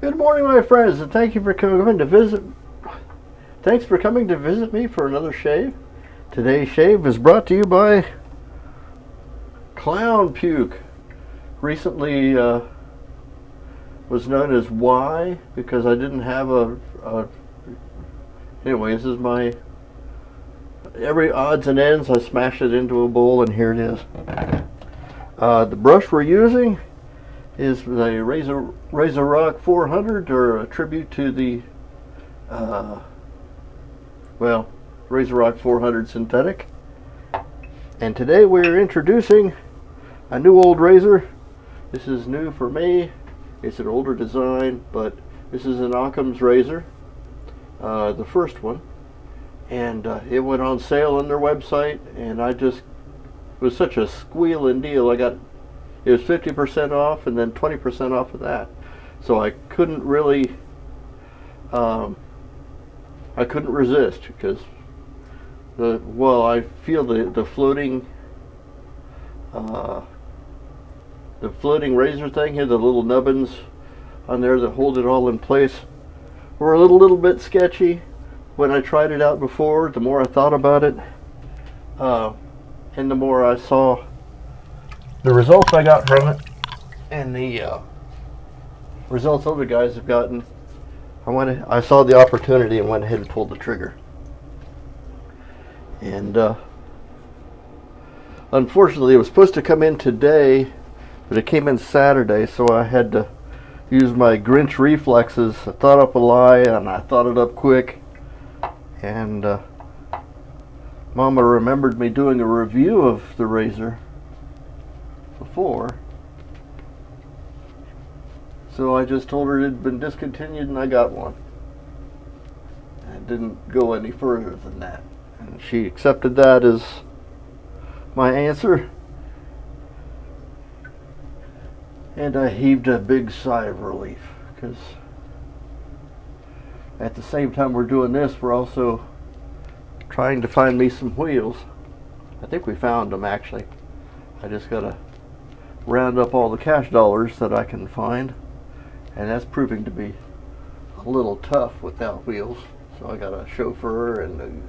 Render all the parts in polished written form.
Good morning, my friends, and thank you for coming to visit. Thanks for coming to visit me for another shave. Today's shave is brought to you by Clown Puke. Recently was known as Y because I didn't have anyway, this is my every odds and ends. I smashed it into a bowl, and here it is. The brush we're using is the Razor Rock 400, or a tribute to the Razor Rock 400 synthetic. And today we're introducing a new old razor. This is new for me. It's an older design, but this is an Occam's razor, the first one, and it went on sale on their website, and it was such a squealing deal. It was 50% off and then 20% off of that. So I couldn't really, I couldn't resist, because I feel the floating razor thing here, the little nubbins on there that hold it all in place, were a little bit sketchy when I tried it out before. The more I thought about it, and the more I saw the results I got from it, and the results other guys have gotten, I saw the opportunity and went ahead and pulled the trigger. And unfortunately, it was supposed to come in today, but it came in Saturday, so I had to use my Grinch reflexes. I thought up a lie, and I thought it up quick. And Mama remembered me doing a review of the razor before, so I just told her it had been discontinued and I got one. I didn't go any further than that, and she accepted that as my answer, and I heaved a big sigh of relief, because at the same time we're doing this, we're also trying to find me some wheels. I think we found them, actually. I just gotta round up all the cash dollars that I can find, and that's proving to be a little tough without wheels. So I got a chauffeur, and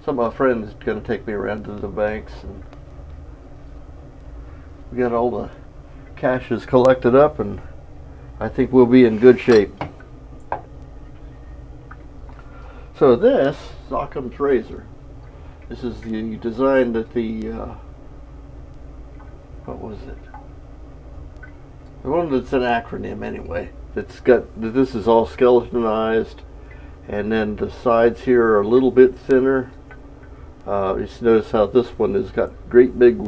some of my friends are going to take me around to the banks, and we got all the cash collected up, and I think we'll be in good shape. So this is Occam's razor. This is the design that what was it? The one that's an acronym anyway. This is all skeletonized, and then the sides here are a little bit thinner. Just notice how this one has got great big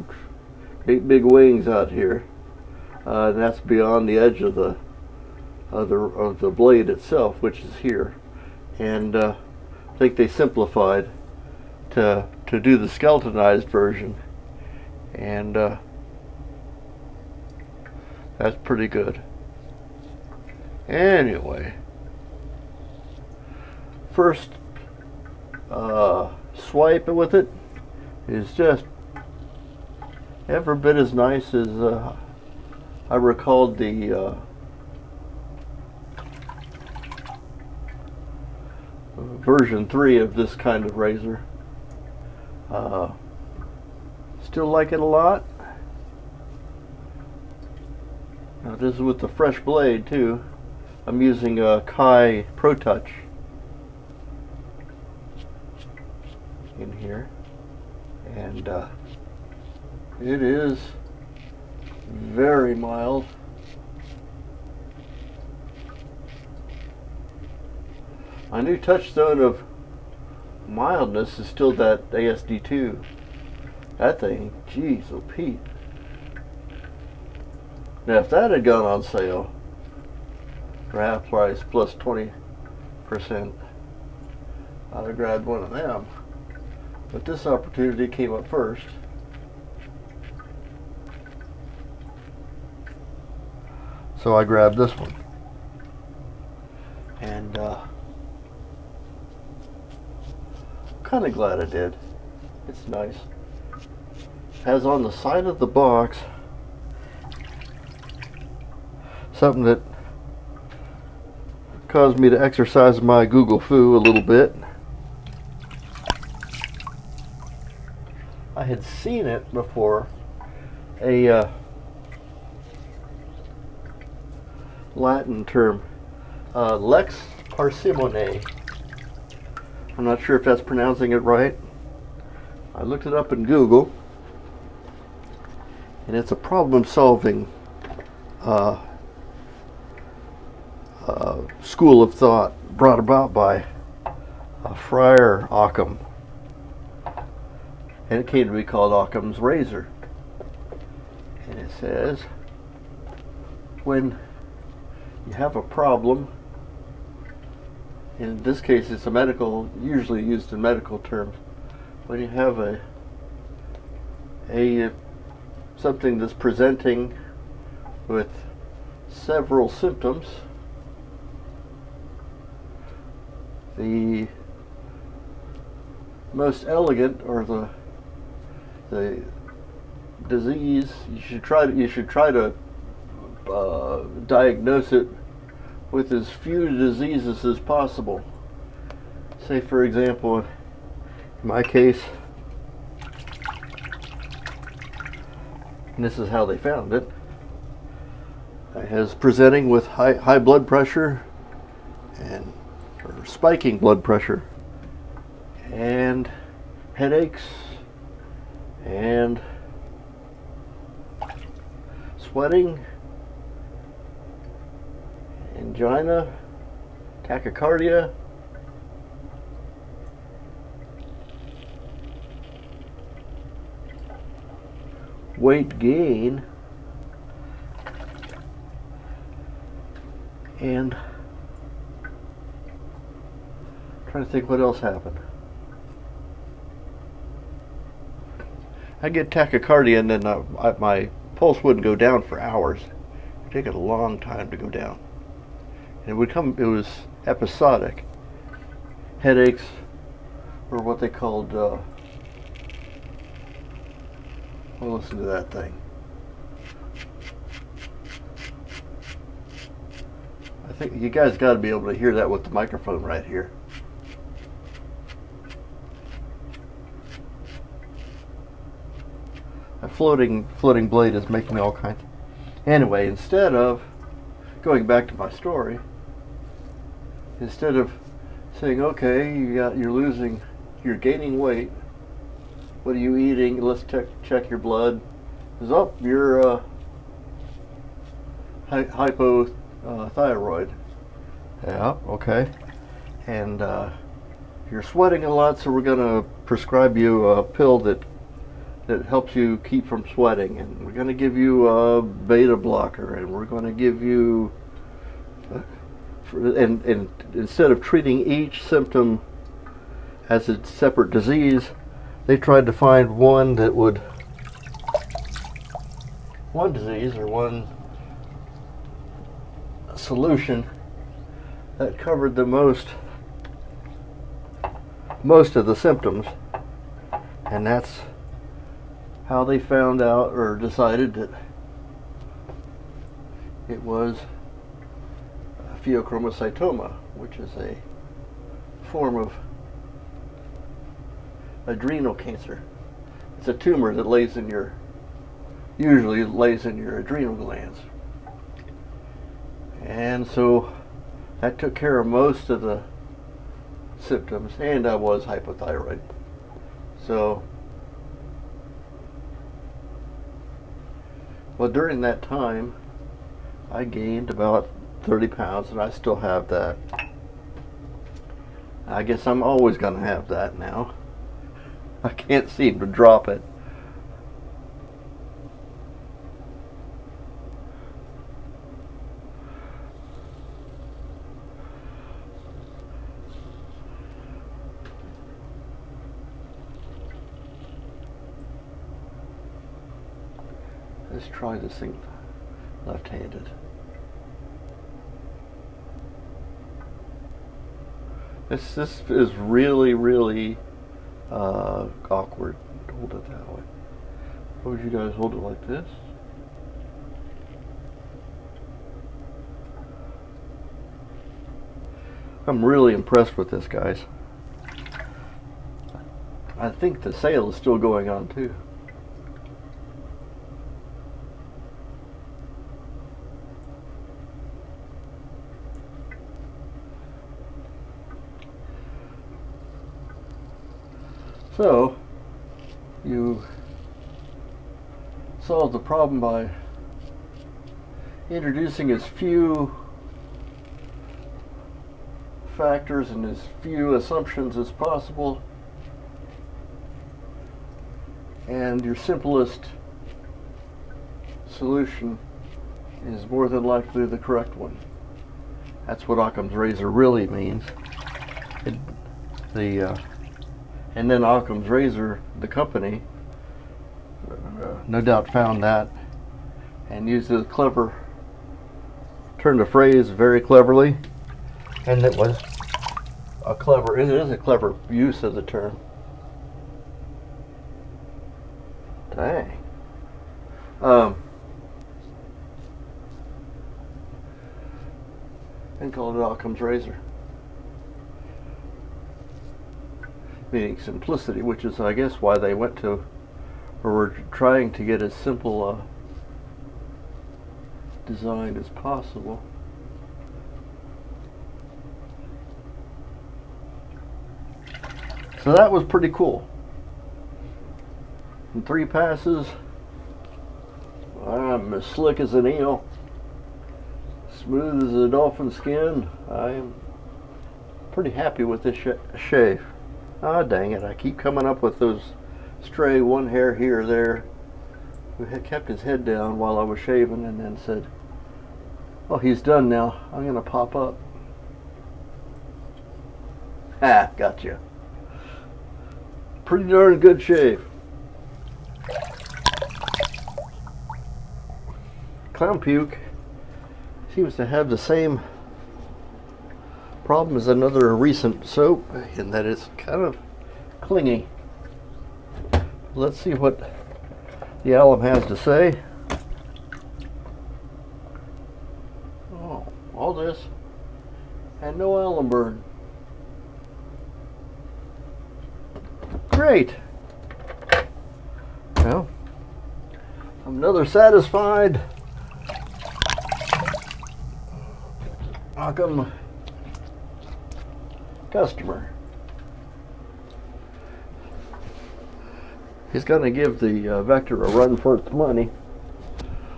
wings out here, and that's beyond the edge of the blade itself, which is here. And I think they simplified to do the skeletonized version, and that's pretty good. Anyway, first swipe with it is just every bit as nice as I recalled the version 3 of this kind of razor. Still like it a lot. Now this is with the fresh blade too. I'm using a Kai Pro Touch in here, and it is very mild. My new touchstone of mildness is still that ASD2. That thing, geez, oh Pete. Now if that had gone on sale for half price plus 20%, I'd have grabbed one of them. But this opportunity came up first. So I grabbed this one. And kind of glad I did. It's nice. Has on the side of the box something that caused me to exercise my Google foo a little bit. I had seen it before, a Latin term, lex parsimone. I'm not sure if that's pronouncing it right. I looked it up in Google, and it's a problem-solving school of thought brought about by Friar Occam, and it came to be called Occam's razor. And it says, when you have a problem, in this case it's a medical, usually used in medical terms, when you have a something that's presenting with several symptoms, the most elegant, or the disease, you should try to diagnose it with as few diseases as possible. Say, for example, in my case, and this is how they found it, I was presenting with high blood pressure or spiking blood pressure and headaches and sweating, angina, tachycardia, weight gain, and I'm trying to think what else happened. I get tachycardia, and then my pulse wouldn't go down for hours. It would take a long time to go down. And it was episodic. Headaches, or what they called, well, listen to that thing. I think you guys got to be able to hear that with the microphone right here. A floating blade is making all kinds. Anyway, instead of going back to my story, instead of saying, okay, you're gaining weight, what are you eating? Let's check your blood. Is up, you're hypothyroid. Yeah, okay. And you're sweating a lot, so we're going to prescribe you a pill that helps you keep from sweating, and we're going to give you a beta blocker, and we're going to give you and instead of treating each symptom as a separate disease, they tried to find one disease or one solution that covered the most of the symptoms. And that's how they found out, or decided, that it was pheochromocytoma, which is a form of adrenal cancer. It's a tumor that usually lays in your adrenal glands. And so that took care of most of the symptoms, and I was hypothyroid. So, well, during that time, I gained about 30 pounds, and I still have that. I guess I'm always going to have that now. I can't seem to drop it. Let's try this thing left-handed. This is really awkward to hold it that way. How would you guys hold it like this? I'm really impressed with this, guys. I think the sale is still going on too. So, you solve the problem by introducing as few factors and as few assumptions as possible, and your simplest solution is more than likely the correct one. That's what Occam's razor really means. And then Occam's razor, the company, no doubt found that and used a clever, turned a phrase very cleverly, and it is a clever use of the term. Dang. And called it Occam's razor. Meaning simplicity, which is, I guess, why they went to, or were trying to get as simple design as possible. So that was pretty cool. In 3 passes, I'm as slick as an eel, smooth as a dolphin skin. I'm pretty happy with this shave. Ah, dang it, I keep coming up with those stray one hair here or there who had kept his head down while I was shaving and then said, "Oh, he's done now. I'm going to pop up." Ah, gotcha. Pretty darn good shave. Clown puke seems to have the same problem as another recent soap in that it's kind of clingy. Let's see what the alum has to say. Oh, all this and no alum burn. Great. Well, I'm another satisfied Occam customer. He's going to give the Vector a run for its money.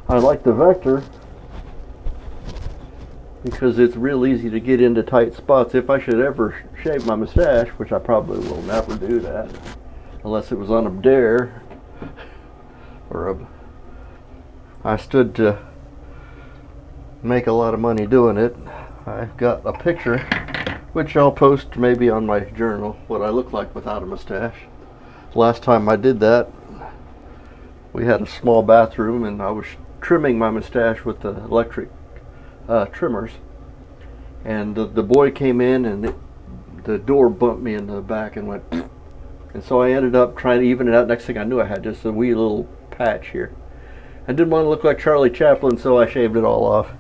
I like the Vector because it's real easy to get into tight spots. If I should ever shave my mustache, which I probably will never do that unless it was on a dare or I stood to make a lot of money doing it. I've got a picture which I'll post maybe on my journal, what I look like without a mustache. Last time I did that, we had a small bathroom and I was trimming my mustache with the electric trimmers, and the boy came in and the door bumped me in the back and went and so I ended up trying to even it out. Next thing I knew, I had just a wee little patch here. I didn't want to look like Charlie Chaplin, so I shaved it all off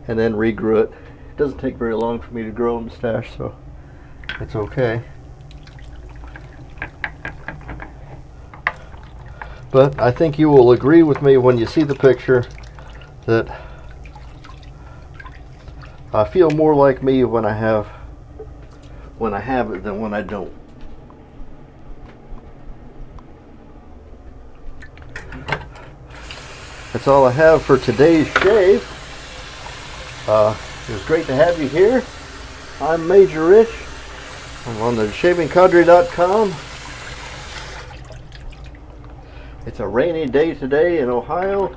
and then regrew it. It doesn't take very long for me to grow a mustache, so it's okay. But I think you will agree with me when you see the picture that I feel more like me when I have it than when I don't. That's all I have for today's shave. It was great to have you here. I'm Major Rich. I'm on the shavingcadre.com. It's a rainy day today in Ohio.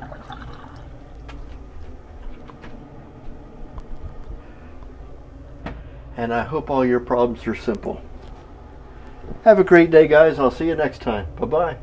And I hope all your problems are simple. Have a great day, guys. I'll see you next time. Bye-bye.